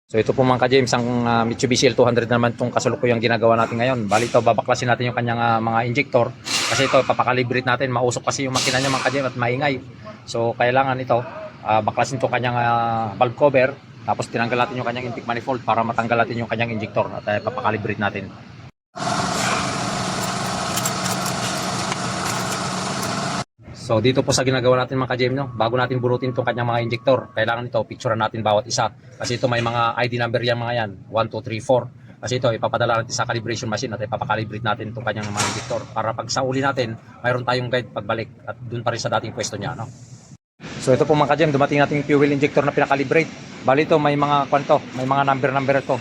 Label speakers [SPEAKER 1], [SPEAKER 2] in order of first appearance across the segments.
[SPEAKER 1] So ito po mga ka-James, ang Mitsubishi L200 naman itong kasalukuyang ginagawa natin ngayon. Bali ito, babaklasin natin yung kanyang mga injector. Kasi ito, papakalibrate natin. Mausok kasi yung makina niya mga ka-James at maingay. So kailangan ito, baklasin itong kanyang valve cover. Tapos tinanggal natin yung kanyang intake manifold para matanggal natin yung kanyang injector. At papakalibrate natin. So dito po sa ginagawa natin mga ka-James, no? Bago natin bunutin itong kanyang mga injector, kailangan ito, picturean natin bawat isa. Kasi ito may mga ID number yan mga yan, 1, 2, 3, 4. Kasi ito, ipapadala natin sa calibration machine at ipapakalibrate natin itong kanyang mga injector. Para pag sa uli natin, mayroon tayong guide pagbalik at dun pa rin sa dating pwesto niya. No? So ito po mga ka-James, dumating natin yung fuel injector na pinakalibrate. Bali ito, may mga kwanto, may mga number ito.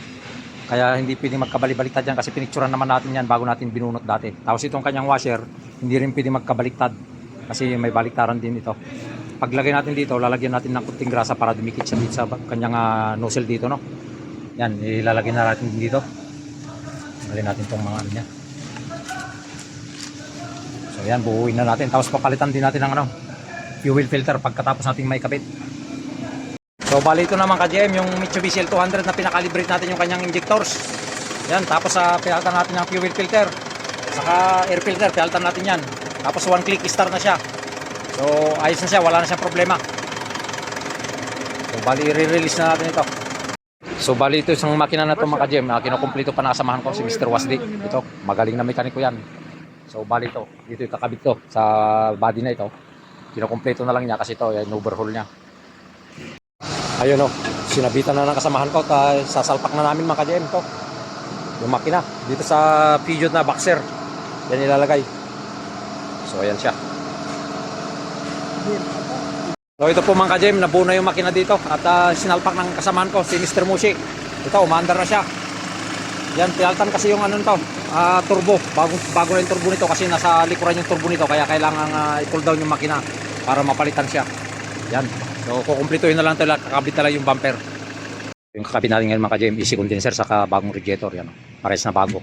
[SPEAKER 1] Kaya hindi pwedeng magkabali-baliktad yan kasi pinicturean naman natin yan bago natin binunot dati. Tapos itong kanyang washer, hindi rin pwedeng magkabaliktad. Kasi may baliktaran din ito. Paglagay natin dito, lalagyan natin ng kunting grasa para dumikit siya dito sa kanyang nozzle dito, no? Yan, ilalagay na natin dito. Tanggalin natin itong mga ano niya. So yan, buuin na natin. Tapos papalitan din natin ng fuel filter pagkatapos natin may kabit. So bali ito naman ka-GM, yung Mitsubishi L200 na pinakalibrate natin yung kanyang injectors. Yan, tapos pinalitan natin ng fuel filter. Saka air filter, pinalitan natin yan. Tapos one click start na siya. So ayos na siya, wala na siyang problema. So bali i-release na natin ito. So bali ito isang makina na ito mga ka-GM, kinukumpleto pa nakasamahan ko si Mr. Wasdi. Ito, magaling na mekaniko yan. So bali ito, dito ikakabit to sa body na ito. Kinukumpleto na lang niya kasi ito, yung overhaul niya. Ayun o, sinabitan na ng kasamahan ko, sasalpak na namin mga ka-GM to. Yung makina, dito sa Peugeot na boxer. Yan ilalagay. So ayan siya. So ito po mga ka-GM, nabuo na yung makina dito at sinalpak ng kasamahan ko si Mr. Mushi. Ito, umaandar na siya. Yan, pinaltan kasi yung turbo. Bago na yung turbo nito kasi nasa likuran yung turbo nito kaya kailangan i-pull down yung makina para mapalitan siya. Yan. So kukumplituhin na lang ito, kakabit na lang yung bumper. Yung kakabit natin ngayon mga ka-GM, easy condenser saka bagong radiator. Yan, pares na bago.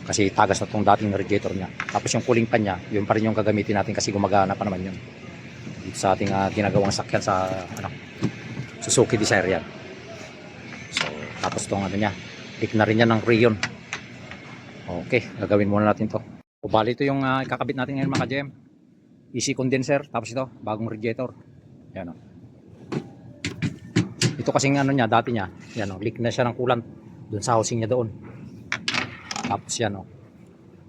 [SPEAKER 1] Kasi tagas na itong dating radiator niya. Tapos yung cooling pan niya, yun pa rin yung gagamitin natin kasi gumagana pa naman yun. Dito sa ating ginagawang sakyan sa Suzuki Desire yan. So, tapos itong niya, lik na rin yan ng Rayon. Okay, gagawin muna natin to. So, bali ito yung ikakabit natin ngayon mga ka-GM. Easy condenser, tapos ito, bagong radiator. Yan o. Ito kasing niya, dati niya, yan o, leak na siya ng coolant doon sa housing niya doon. Tapos yan o,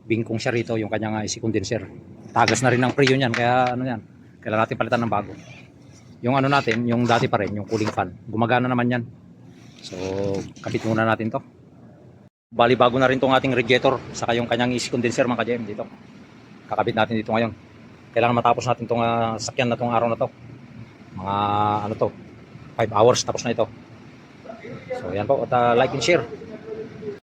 [SPEAKER 1] bingkong siya rito yung kanyang easy condenser. Tagas na rin ng Freon yan, kaya yan, kailangan natin palitan ng bago. Yung natin, yung dati pa rin, yung cooling fan, gumagana naman yan. So kapit muna natin to. Bali bago na rin tong ating radiator saka yung kanyang easy condenser mga ka-GM dito. Kakabit natin dito ngayon. Kailangan matapos natin tong sakyan na tong araw na to. Mga 5 hours tapos na ito. So yan po, at like and share.